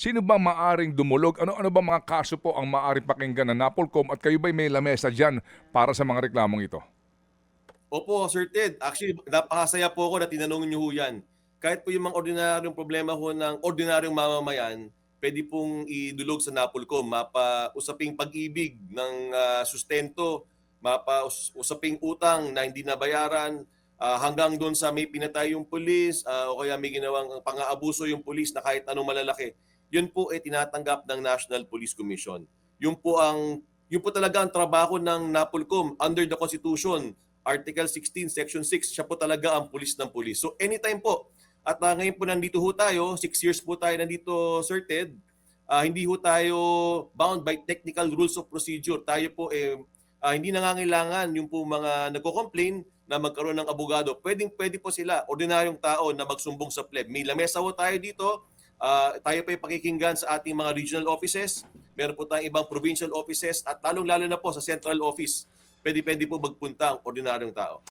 Sino ba maaring dumulog? Ano ba mga kaso po ang maaring pakinggan ng NAPOLCOM at kayo ba'y may lamesa diyan para sa mga reklamong ito? Opo, Sir Ted. Actually, napakasaya po ako na tinanong niyo ho yan. Kahit po yung mga ordinaryong problema ho ng ordinaryong mamamayan, pwede pong idulog sa NAPOLCOM. Mapa-usaping pag-ibig ng sustento, mapa-usaping utang na hindi nabayaran, hanggang doon sa may pinatay yung pulis, o kaya may ginawang pang-aabuso yung pulis na kahit anong malalaki. Yun po ay tinatanggap ng National Police Commission. Yun po talaga ang trabaho ng NAPOLCOM under the Constitution. Article 16, Section 6, siya po talaga ang pulis ng pulis. So anytime po, at ngayon po nandito ho tayo, 6 years po tayo nandito, Sir Ted, hindi ho tayo bound by technical rules of procedure. Tayo po hindi nangangailangan yung po mga nagko-complain na magkaroon ng abogado. Pwede po sila, ordinaryong tao na magsumbong sa pleb. May lamesa ho tayo dito, tayo pa pakikinggan sa ating mga regional offices, meron po tayong ibang provincial offices at lalong-lalo na po sa central office pwede po magpunta ang ordinaryong tao.